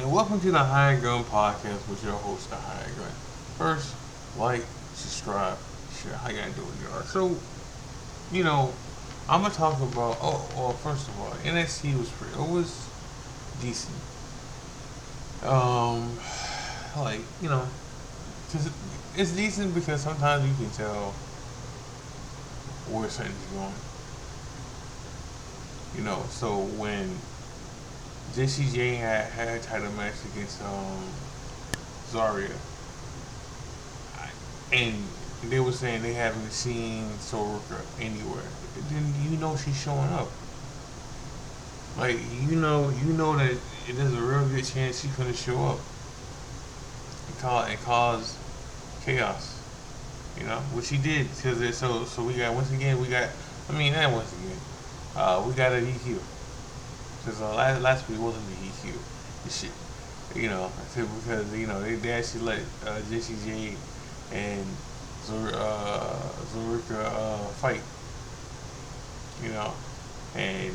and welcome to the Hiredgun podcast with your host, the Hiredgun. First, like, subscribe, share. How y'all doing, y'all? So, you know, I'm gonna talk about. Oh, well, first of all, NXT was pretty. It was decent. Um, like cause it's decent because sometimes you can tell where something's going. So when JCJ had a title match against Zaria, and they were saying they haven't seen Soroka anywhere. Then she's showing up. Like that there's a real good chance she's gonna show up and cause chaos. Which she did. Cause so we got once again we got. I mean, not once again. We got a DQ. Because last week wasn't the DQ. This shit. Because they actually let JCJ and Zorika fight. You know, and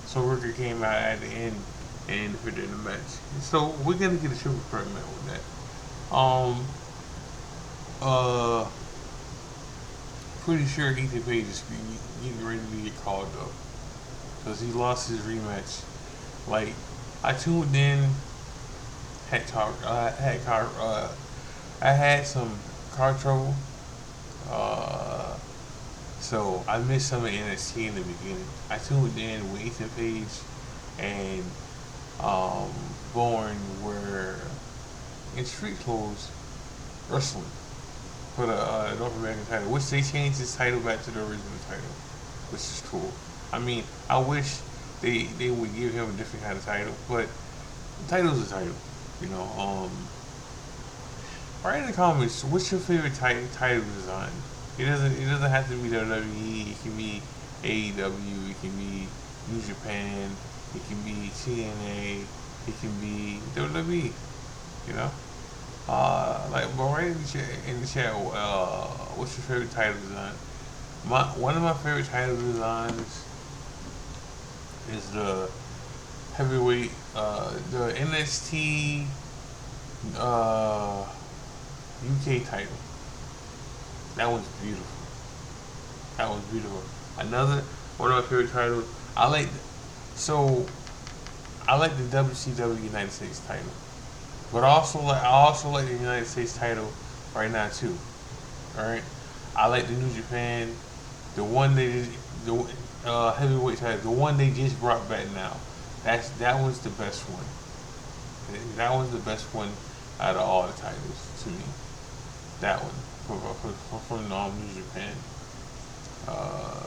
Zorika came out at the end and defended the match. So we're gonna get a triple threat match with that. Uh, Pretty sure Ethan Page is getting ready to get called up because he lost his rematch. Like I tuned in, I had some car trouble, uh, so I missed some of NXT in the beginning. I tuned in with Ethan Page and um, Bourne were in street clothes wrestling for the North American title, which they changed his title back to the original title, which is cool. I mean, I wish they would give him a different kind of title, but the title's a title, you know. Write in the comments, what's your favorite title design? It doesn't have to be WWE. It can be AEW. It can be New Japan. It can be TNA. It can be WWE. You know. But write in the chat. What's your favorite title design? One of my favorite title designs is the heavyweight, the NXT UK title. That was beautiful. That was beautiful. Another one of my favorite titles. So I like the WCW United States title, but I also like the United States title right now too. All right, I like the New Japan, the one the heavyweight title, the one they just brought back now. That was the best one. That was the best one out of all the titles to me. That one from New Japan. Uh,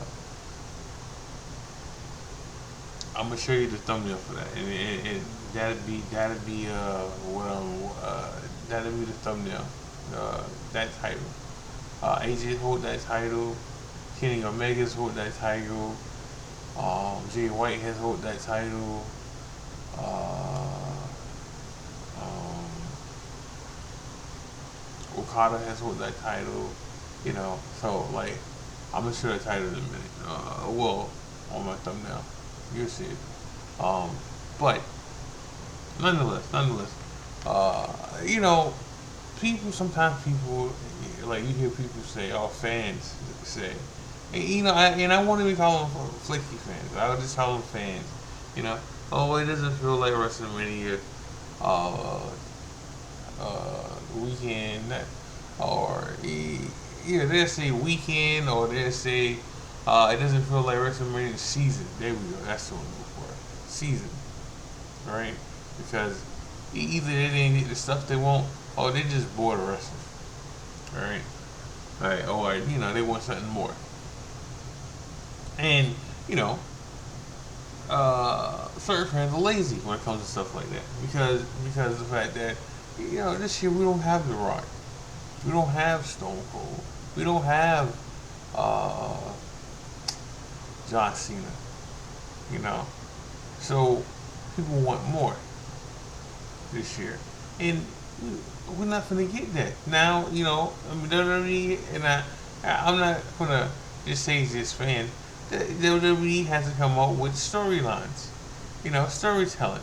I'm gonna show you the thumbnail for that, and that'd be that'd be the thumbnail. That title. AJ hold that title. Kenny Omega's hold that title. Jay White has hold that title. Uh, um, Okada has hold that title. So like I'm gonna show the title in a minute. On my thumbnail, you'll see it. But nonetheless, uh, you know, sometimes people like you hear people say, "Oh, fans say," and I want to be calling them flaky fans. I would just call them fans. You know, oh, it doesn't feel like WrestleMania uh, weekend, or they'll say weekend, or they'll say it doesn't feel like WrestleMania season. There we go. That's the one before season, right? Because either they didn't get the stuff they want, or they just bored of wrestling, all right, or they want something more, and you know certain fans are lazy when it comes to stuff like that because of the fact that this year we don't have The Rock, we don't have Stone Cold, we don't have uh, John Cena, you know, so people want more this year, and we're not gonna get that now. I mean, WWE, and I'm not gonna just say this fan. WWE has to come up with storylines, storytelling.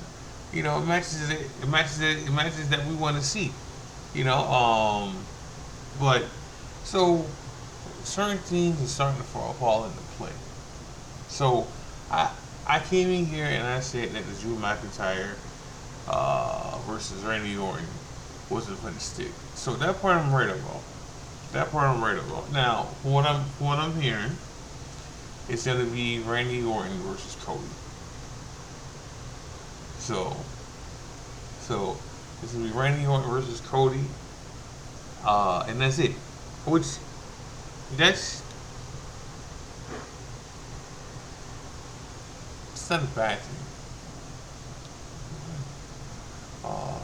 it matches it. It matches it. It matches that we want to see. You know, but so certain things are starting to fall into play. So I I came in here and I said that the Drew McIntyre versus Randy Orton wasn't going to stick. So that part I'm right about. That part I'm right about. Now, from what I'm hearing, it's going to be Randy Orton versus Cody. So so it's going to be Randy Orton versus Cody, and that's it. Which that's it's not a bad thing.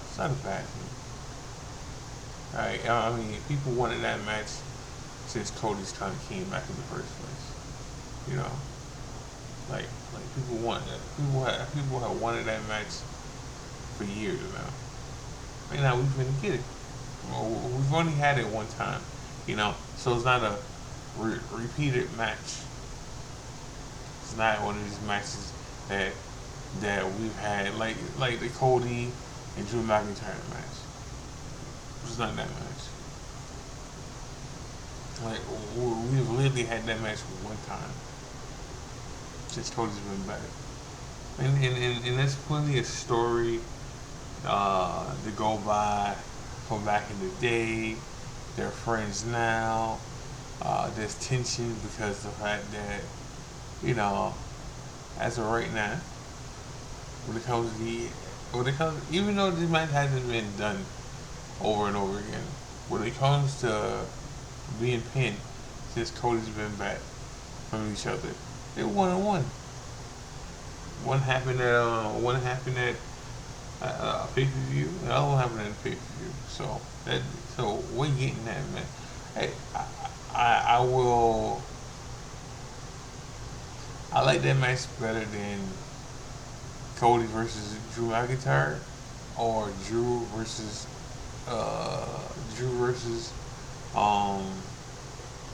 It's not a bad thing. Right? I mean, people wanted that match since Cody's kind of came back in the first place. You know, like people have wanted that match for years now. And now we've been getting it. Well, we've only had it one time. So it's not a repeated match. It's not one of these matches that we've had like the Cody and Drew McIntyre match. It's not that match. Like we've literally had that match one time since Cody's been back, and there's plenty of story to go by from back in the day. They're friends now. There's tension because of the fact that you know, as of right now, when it comes to even though this match hasn't been done over and over again, when it comes to being pinned since Cody's been back from each other, they're 1-1. One happened at a pay per view, the other one happened at a pay per view. So we're getting that, man. Hey, I will. I like that match better than Cody versus Drew McIntyre or uh, Drew versus um,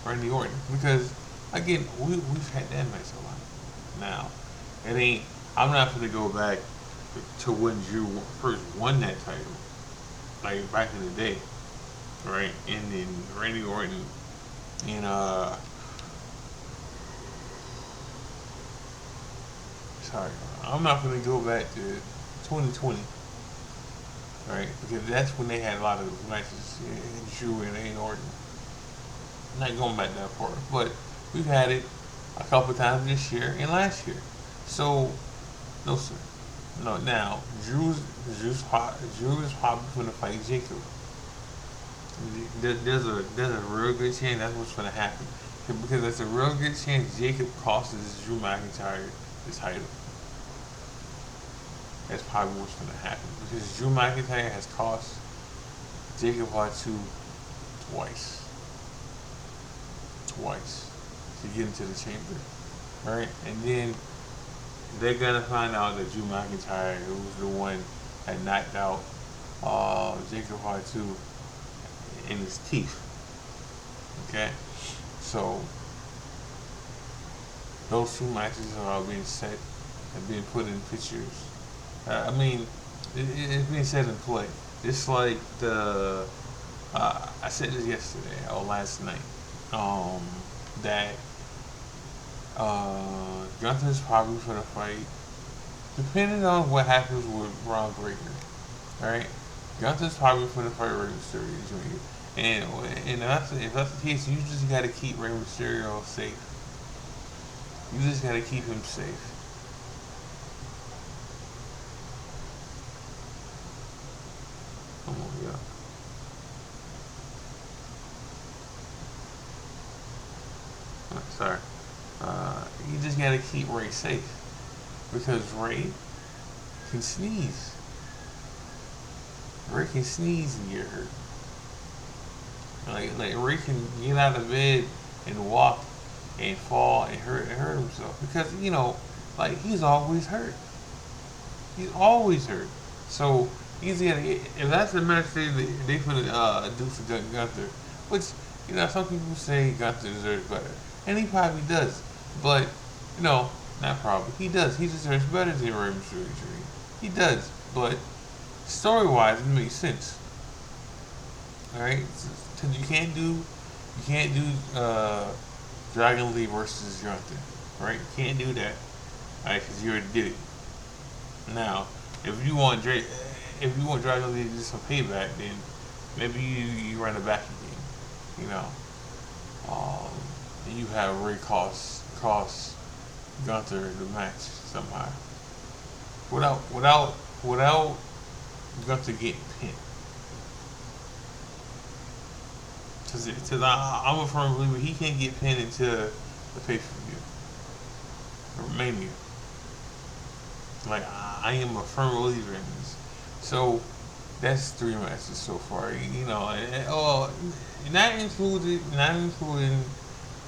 Randy Orton because again we've had that match a lot. Now it ain't. I'm not gonna go back to when Drew first won that title, like back in the day, right? And then Randy Orton and sorry, I'm not gonna go back to 2020, right? Because that's when they had a lot of matches in Drew and Orton. I'm not going back that far, but we've had it a couple times this year and last year. So no sir, no. Now Drew is probably gonna fight Jacob. There's a real good chance that's what's gonna happen because there's a real good chance Jacob costs Drew McIntyre the title. That's probably what's going to happen because Drew McIntyre has cost Jacob Fatu twice, twice to get into the chamber, right? And then they're gonna find out that Drew McIntyre, who was the one that knocked out Jacob Fatu in his teeth. Okay, so those two matches are all being set and being put in pictures. I mean, it's being set in play. Just like I said this yesterday or last night, that Gunther's probably going to fight, depending on what happens with Ron Breaker, alright? Gunther's probably going to fight Rey Mysterio Jr. And, if that's the case, you just got to keep Rey Mysterio safe. You just got to keep him safe. Come on, yeah. Sorry. You just gotta keep Ray safe because Ray can sneeze. Ray can sneeze and get hurt. Like Ray can get out of bed and walk and fall and hurt himself because like he's always hurt. He's always hurt. So he's gonna if that's the match they finna do for Gunther, which some people say Gunther deserves better, and he probably does, but not probably he does. He deserves better than Rey Mysterio. He does, but story-wise, it makes sense. All right, because you can't do Dragon Lee versus Gunther, right? You can't do that, all right? Because you already did it. Now, if you want Drake, if you want Dragon Lee to do some payback, then maybe you run it back again. You know, um, and you have Ray cost Gunther the match somehow without Gunther getting pinned. Because I'm a firm believer he can't get pinned into the pay per view or Mania. Like I am a firm believer in this. So that's three matches so far. You know, oh, not including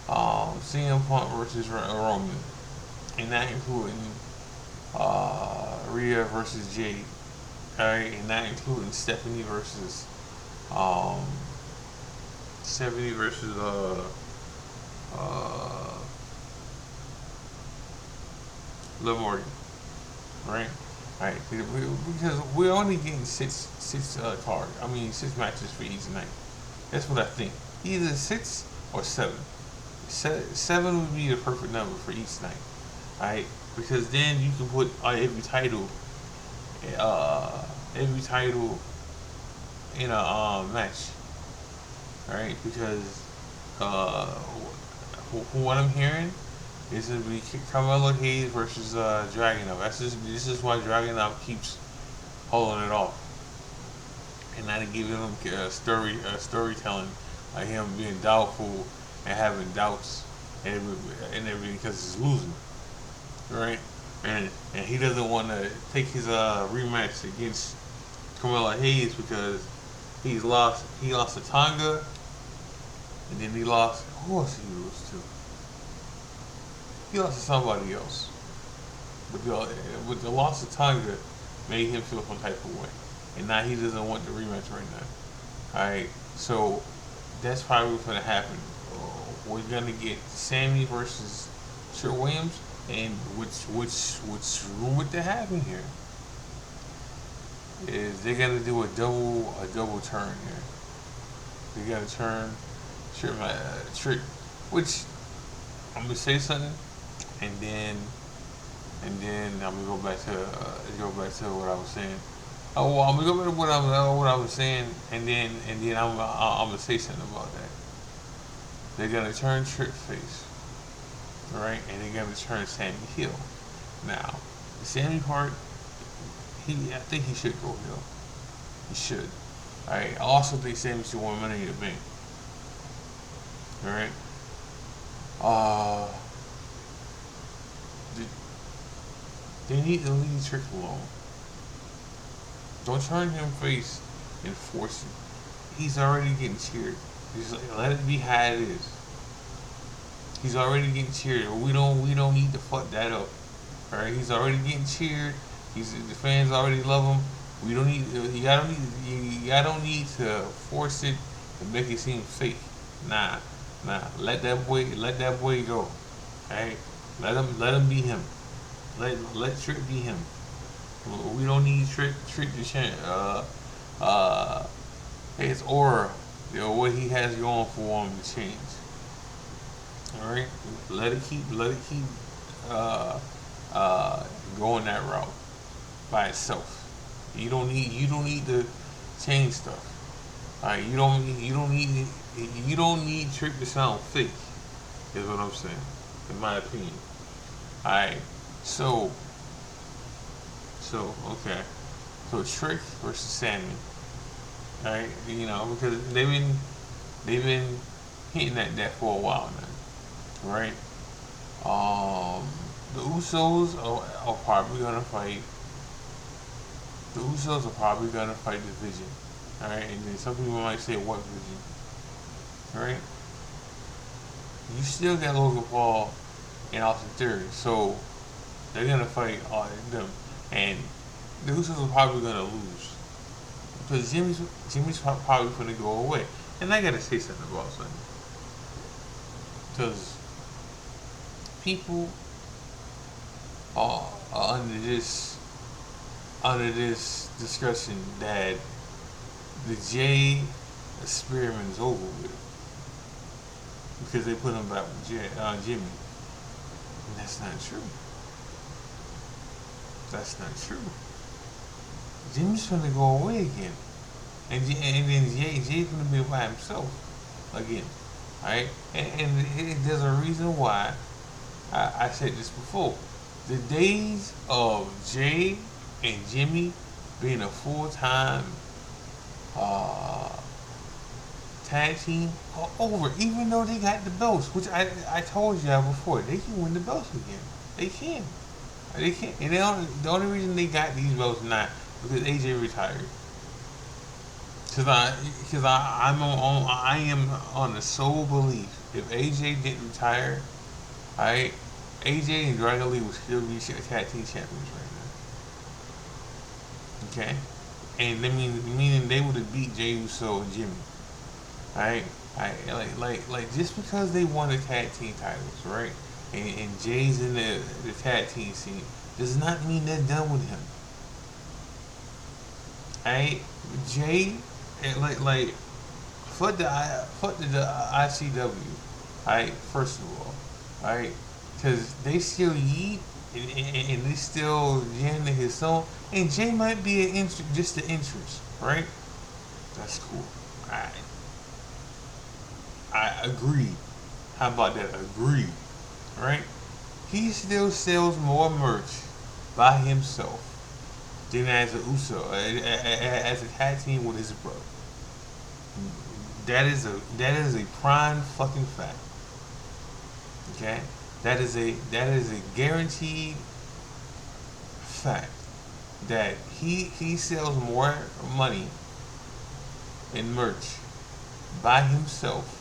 CM Punk versus Roman, and not including Rhea versus Jade. Alright, and not including um, Stephanie versus uh, Liv Morgan, right? Right, because we're only getting six cards. I mean, six matches for each night. That's what I think. Either six or seven. Seven would be the perfect number for each night. Alright, because then you can put uh, every title in a match. Alright, because uh, what I'm hearing is to be Carmelo Hayes versus Dragunov. This is why Dragunov keeps holding it off and not giving him storytelling, like him being doubtful and having doubts and everything because he's losing, right? And he doesn't want to take his rematch against Carmelo Hayes because he lost to Tonga and then he lost. Who else he lost to? He lost to somebody else. But the loss of Tonga made him feel some type of way. And now he doesn't want the rematch right now. Alright, so that's probably what's going to happen. We're going to get Sammy versus Trick Williams. And what's rumored to happen here is they're going to do a double turn here. They're going to turn Trick, which I'm going to say something and then I'm gonna go back to what I was saying. Oh, well, I'm gonna go back to what I was saying, and then I'm gonna say something about that. They're gonna turn Trick face, right? And they're gonna turn Sammy heel. Now, the Sammy part, I think he should go heel. He should. I also think Sammy should win Money in the Bank. All right. Uh, They need to leave Trick alone. Don't turn him face and force it. He's already getting cheered. Just let it be how it is. He's already getting cheered. We don't need to fuck that up. Alright, he's already getting cheered. The fans already love him. We don't need you don't need to force it and make it seem fake. Nah. Let that boy go. Alright? Let him be him. Let Trick be him. We don't need Trick to change. His aura, what he has going for him to change. All right, let it keep uh, going that route by itself. You don't need to change stuff. All right, you don't need Trick to sound fake. Is what I'm saying, in my opinion. All right. So okay. So Trick versus Sammy. Alright, because they've been hitting that for a while now. Right? The Usos are probably gonna fight. The Usos are probably gonna fight the Vision. Alright, and then some people might say what Vision? Alright? You still got Logan Paul and Austin Theory, so they're gonna fight all of them, and the Usos are probably gonna lose because Jimmy's probably gonna go away. And I gotta say something about something because people are under this under this discussion that the Jay experiment is over with because they put him back with Jimmy. And that's not true. That's not true. Jimmy's gonna go away again, and then Jay's gonna be by himself again. Alright? And there's a reason why I said this before. The days of Jay and Jimmy being a full time uh, tag team are over, even though they got the belts, which I told y'all before, they can win the belts again. They can. They can. And the only reason they got these belts not because AJ retired. I am on the sole belief if AJ didn't retire, alright, AJ and Dragon Lee would still be tag team champions right now. Okay? And I meaning they would have beat Jey Uso and Jimmy. Alright? Like just because they won the tag team titles, right? And Jay's in the tag team scene does not mean they're done with him. Alright? Jay like fuck the ICW. Alright, first of all. Alright? Because they still eat and they still jamming his song. And Jay might be just an interest, right? That's cool. I agree. How about that? Agree. Right? He still sells more merch by himself than as a Uso, as a tag team with his brother. That is a prime fucking fact. Okay? That is a guaranteed fact that he sells more money in merch by himself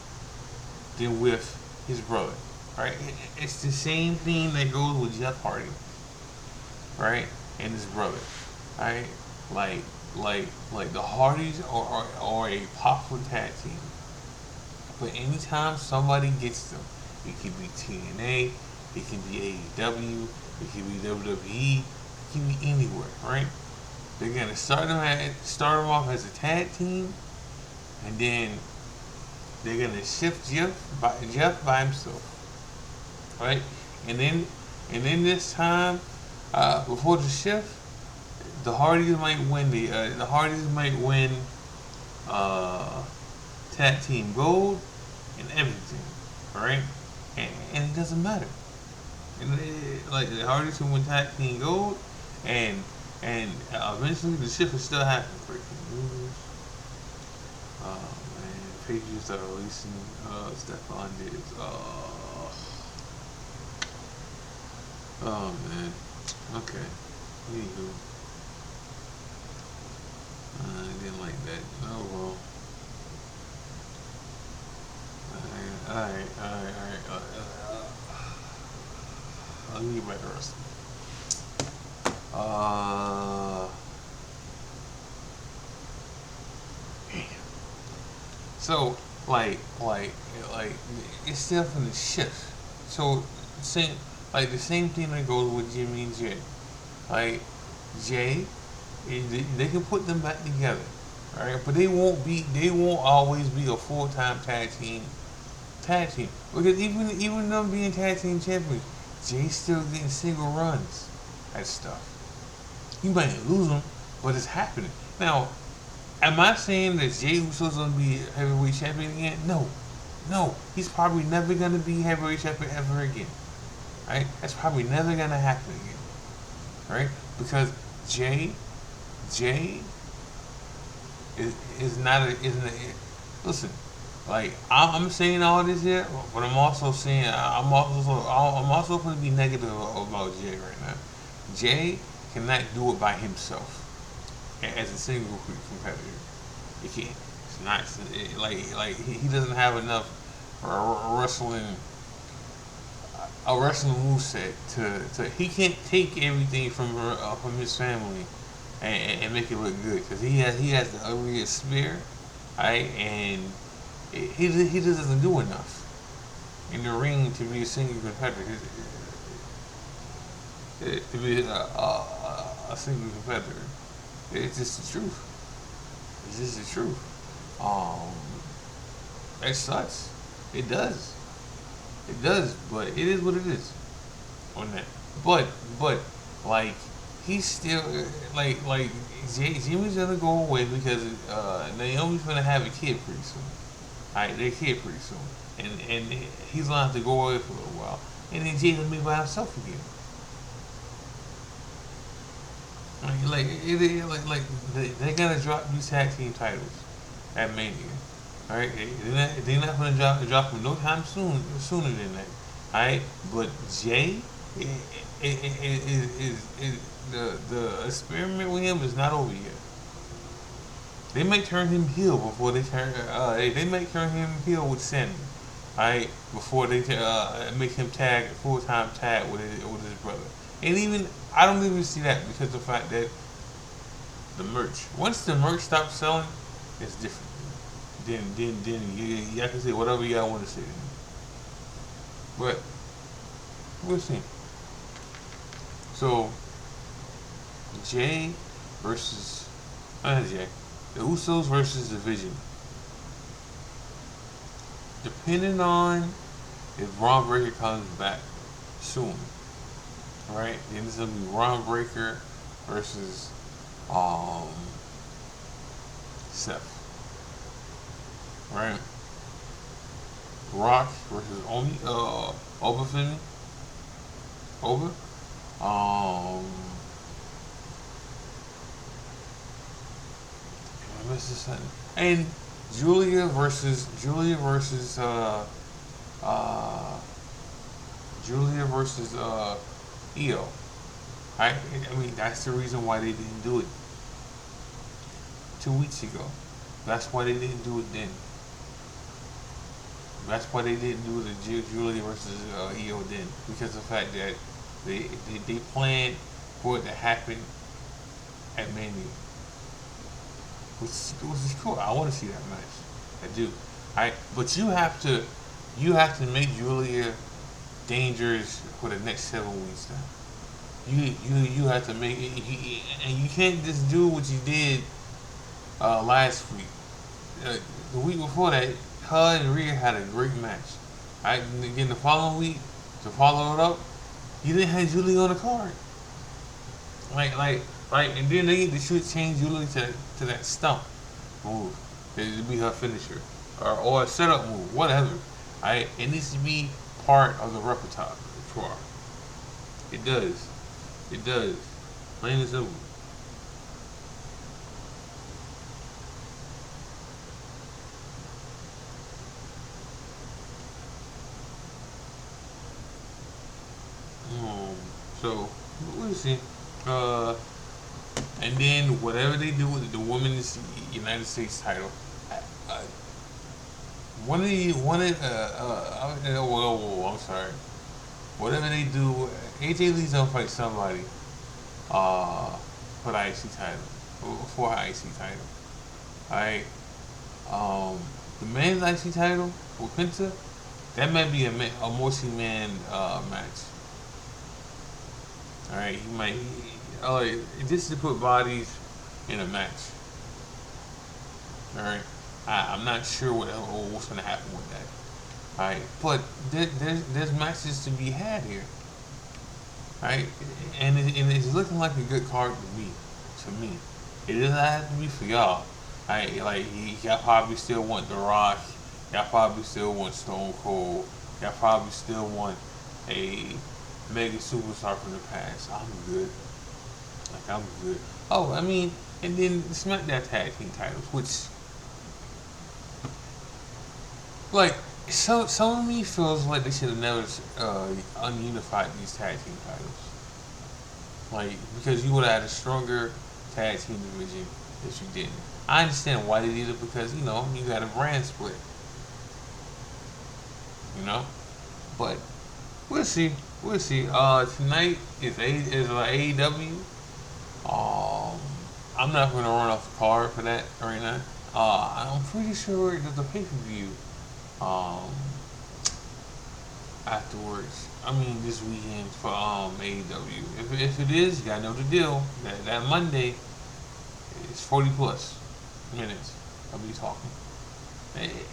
than with his brother. Right? It's the same thing that goes with Jeff Hardy, right? And his brother. Right? Like the Hardys are a popular tag team. But anytime somebody gets them, it can be TNA, it can be AEW, it can be WWE, it can be anywhere, right? They're gonna start them off as a tag team, and then they're gonna shift Jeff by himself, right? And then this time, before the shift, the Hardys might win tag team gold and everything, right? And it doesn't matter. And like the Hardys can win tag team gold, and eventually the shift will still happen. Breaking news. Oh man, Patriots are releasing Stephon Diggs. Oh man. Okay. Anywho. I didn't like that. Oh well. Alright. Let me get back to wrestling. So it's still from the shift. So the same thing that goes with Jimmy and Jay. Like Jay, they can put them back together, right? But they won't always be a full-time tag team because even them being tag team champions, Jay's still getting single runs at stuff. You might lose them, but it's happening. Now, am I saying that Jey Uso's gonna be heavyweight champion again? No. He's probably never gonna be heavyweight champion ever again. Right? That's probably never gonna happen again. Right? Because Jay is not listen. Like I'm saying all this here, but I'm also going to be negative about Jay right now. Jay cannot do it by himself as a single competitor. He can't. It's not he doesn't have enough wrestling moveset to he can't take everything from his family and make it look good because he has the ugliest spear, right? And he just doesn't do enough in the ring to be a single competitor. To be a single competitor. It's just the truth. It's just the truth. Um, it sucks. It does. It does. But it is what it is on that. But like he's still like Jimmy's gonna go away because Naomi's gonna have a kid pretty soon. Alright, their kid pretty soon, and he's gonna have to go away for a little while, and then Jay's gonna be by himself again. Like they're gonna drop these tag team titles at Mania. Alright, they're not gonna drop them no time sooner than that. Alright, but Jay is the experiment with him is not over yet. They may turn him heel before they turn. They may turn him heel with Sammy. Alright, before they make him tag full time tag with his brother. And even I don't even see that because of the fact that the merch. Once the merch stops selling, it's different. Then y'all can say whatever y'all want to say. But we'll see. So Jay versus Jay, the Usos versus the Vision. Depending on if Braun Breaker comes back soon, right? Then it's gonna be Braun Breaker versus um Seth, right? Rock versus Oba Femi, Oba. Um, I missed something. And uh Julia versus Io. I mean that's the reason why they didn't do it 2 weeks ago. That's why they didn't do it then. That's why they didn't do the Julia versus Io then because of the fact that they planned for it to happen at Mania, which is cool. I want to see that match. I do. Alright, but you have to make Julia dangerous for the next 7 weeks now. You have to make it, and you can't just do what you did last week. The week before that, her and Rhea had a great match. Alright, and again the following week to follow it up, you didn't have Julia on the card. And then they should change Julie to that stump move. It would be her finisher. Or a setup move, whatever. Alright? It needs to be part of the repertoire for her. It does. It does. Plain and simple. Um, so we'll see. Uh and then whatever they do with the women's United States title, uh, I'm sorry. Whatever they do, AJ Lee's gonna fight somebody uh, for the IC title, for her IC title. Alright, the men's IC title with Penta, that might be a multi-man match. Alright, he might. Just to put bodies in a match. Alright, I'm not sure what's gonna happen with that. Alright, but there's matches to be had here. Alright, and it's looking like a good card to me. To me, it doesn't have to be for y'all. Alright, like y'all probably still want The Rock. Y'all probably still want Stone Cold. Y'all probably still want a mega superstar from the past. I'm good. Like I'm good. Oh, I mean, and then SmackDown tag team titles, which like some of me feels like they should have never ununified these tag team titles. Like because you would have had a stronger tag team division if you didn't. I understand why they did it because you got a brand split. But we'll see. We'll see. Tonight is AEW. I'm not gonna run off the card for that right now. I'm pretty sure there's a pay per view. Um, afterwards. I mean, this weekend for AEW. If it is, you gotta know the deal. That Monday is 40 plus minutes. I'll be talking.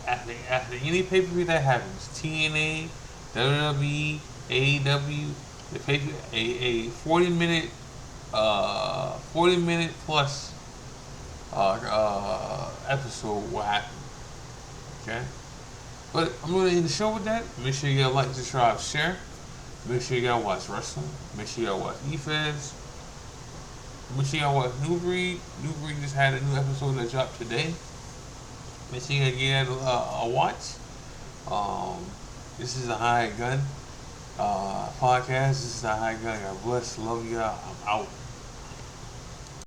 After any pay per view that happens, TNA, WWE, AEW, the pay a 40 minute plus episode will happen. Okay, but I'm gonna end the show with that. Make sure you like, subscribe, share. Make sure you gotta watch wrestling. Make sure you gotta watch eFeds. Make sure you gotta watch New Breed. New Breed just had a new episode that dropped today. Make sure you get a watch. Um, this is a Hiredgun podcast. This is a Hiredgun. God bless. Love y'all. I'm out.